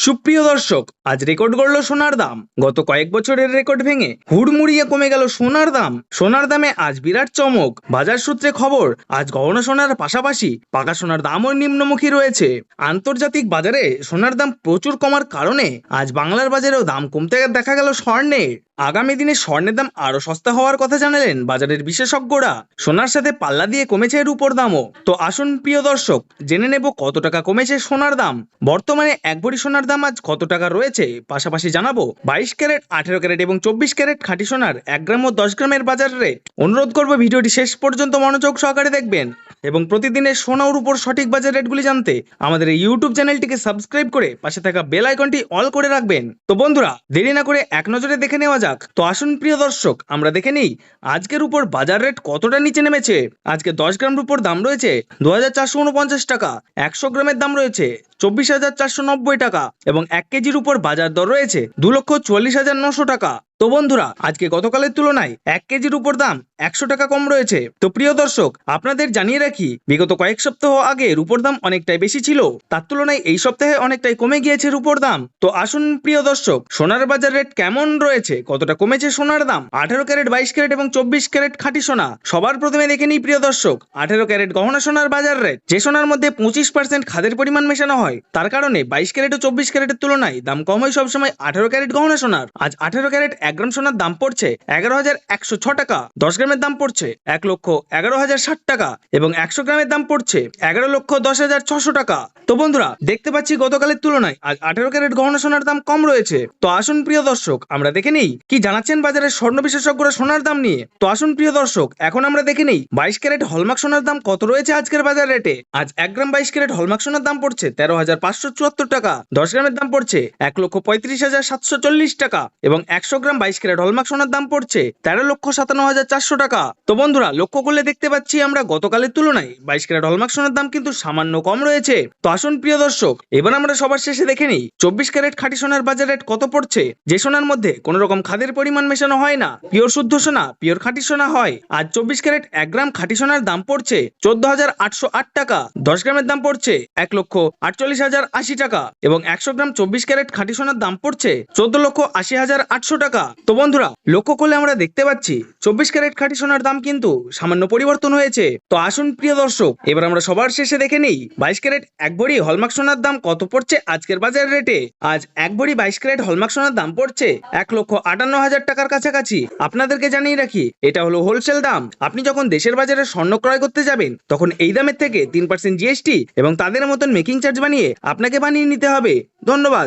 সুপ্রিয় দর্শক, আজ রেকর্ড গড়ল সোনার দাম। গত কয়েক বছরের রেকর্ড ভেঙে হুড়মুড়িয়ে কমে গেল সোনার দাম। সোনার দামে আজ বিরাট চমক। বাজার সূত্রে খবর, আজ গহনা সোনার পাশাপাশি পাকা সোনার দামও নিম্নমুখী রয়েছে। আন্তর্জাতিক বাজারে সোনার দাম প্রচুর কমার কারণে আজ বাংলার বাজারেও দাম কমতে দেখা গেল স্বর্ণের। আগামী দিনে স্বর্ণের দাম আরো সস্তা হওয়ার কথা জানালেন বাজারের বিশেষজ্ঞরা। সোনার সাথে পাল্লা দিয়ে কমেছে রূপোর দামও। তো আসুন প্রিয় দর্শক, জেনে নেব কত টাকা কমেছে সোনার দাম। বর্তমানে এক ভরি সোনার দাম আজ কত টাকা রয়েছে, পাশাপাশি জানাবো 22 ক্যারেট, 18 ক্যারেট এবং 24 ক্যারেট খাঁটি সোনার 1 গ্রাম ও 10 গ্রামের বাজার রেট। অনুরোধ করব ভিডিওটি শেষ পর্যন্ত মনোযোগ সহকারে দেখবেন এবং প্রতিদিনের সোনা ও রূপোর সঠিক বাজার রেটগুলি জানতে আমাদের এই ইউটিউব চ্যানেলটিকে সাবস্ক্রাইব করে পাশে থাকা বেল আইকনটি অল করে রাখবেন। তো বন্ধুরা, দেরি না করে এক নজরে দেখে নেওয়া যাক। তো আসুন প্রিয় দর্শক, আমরা দেখে নিই আজকের উপর বাজার রেট কতটা নিচে নেমেছে। আজকে 10 গ্রাম রূপোর দাম রয়েছে 2449 টাকা, 100 গ্রামের দাম রয়েছে 24,490 টাকা এবং 1 কেজির উপর বাজার দর রয়েছে 2,44,900 টাকা। তো বন্ধুরা, আজকে গতকালের তুলনায় 1 কেজির উপর দাম 100 টাকা কম রয়েছে। তো প্রিয় দর্শক, আপনাদের জানিয়ে রাখি, বিগত কয়েক সপ্তাহ আগে রূপোর দাম অনেকটাই বেশি ছিল, তার তুলনায় এই সপ্তাহে অনেকটাই কমে গিয়েছে রূপোর দাম। তো আসুন প্রিয় দর্শক, সোনার বাজার রেট কেমন রয়েছে, কতটা কমেছে সোনার দাম। 18 ক্যারেট, 22 ক্যারেট এবং 24 ক্যারেট খাঁটি সোনা। সবার প্রথমে দেখে নিই প্রিয় দর্শক 18 ক্যারেট গহনা সোনার বাজার রেট। যে সোনার মধ্যে 25% খাদের পরিমাণ মেশানো হয়, তার কারণে 22 ক্যারেট ও 24 ক্যারেটের তুলনায় দাম কম হয় সবসময় 18 ক্যারেট গহনা সোনার। আজ 18 ক্যারেট 1 গ্রাম সোনার দাম পড়ছে 11,106 টাকা, 10 গ্রামের দাম পড়ছে 1,11,060 টাকা এবং 100 গ্রামের দাম পড়ছে 11,10,600 টাকা। তো বন্ধুরা, দেখতে পাচ্ছি গতকালের তুলনায় আজ 18 ক্যারেট গহনা সোনার দাম কম রয়েছে। তো আসুন প্রিয় দর্শক, আমরা দেখে নেই কি জানাচ্ছেন বাজারের স্বর্ণ বিশেষজ্ঞরা সোনার দাম নিয়ে। তো আসুন প্রিয় দর্শক, এখন আমরা দেখে নেই 22 ক্যারেট হলমার্ক সোনার দাম কত রয়েছে আজকের বাজার রেটে। আজ 1 গ্রাম 22 ক্যারেট হলমার্ক সোনার দাম পড়ছে 13,574 টাকা, 10 গ্রামের দাম পড়ছে 1,35,740 টাকা এবং 100 গ্রাম 22 ক্যারেট হলমার্ক সোনার দাম পড়ছে 13,57,400 টাকা। তো বন্ধুরা, লক্ষ্য করলে দেখতে পাচ্ছি আমরা গতকালের তুলনায় 22 ক্যারেট হলমার্ক সোনার দাম কিন্তু সামান্য কম রয়েছে। তো আসুন প্রিয় দর্শক, এবার আমরা সবার শেষে দেখে নিই 24 ক্যারেট খাঁটি সোনার বাজার রেট কত পড়ছে। যে সোনার মধ্যে কোন রকম খাদের পরিমাণ মেশানো হয় না, পিওর শুদ্ধ সোনা, পিওর খাঁটি সোনা হয়। আজ 24 ক্যারেট 1 গ্রাম খাঁটি সোনার দাম পড়ছে 14,808 টাকা, 10 গ্রামের দাম পড়ছে 1,48,080 টাকা এবং 100 গ্রাম 24 ক্যারেট খাঁটি সোনার দাম পড়ছে 14,80,800 টাকা। তো বন্ধুরা, লক্ষ্য করলে আমরা দেখতে পাচ্ছি 24 ক্যারেট খাঁটি সোনার দাম কিন্তু সামান্য পরিবর্তন হয়েছে। তো আসুন প্রিয় দর্শক, এবার আমরা সবার শেষে দেখে নেই 22 ক্যারেট 1 ভরি হলমার্ক সোনার দাম কত পড়ছে আজকের বাজার রেটে। আজ 1 ভরি 22 ক্যারেট হলমার্ক সোনার দাম পড়ছে 1,58,000 টাকার কাছাকাছি। আপনাদেরকে জানিয়ে রাখি, এটা হলো হোলসেল দাম। আপনি যখন দেশের বাজারে স্বর্ণ ক্রয় করতে যাবেন, তখন এই দামের থেকে 3% জিএসটি এবং তাদের মতন মেকিং চার্জ বানিয়ে আপনাকে বানিয়ে নিতে হবে। ধন্যবাদ।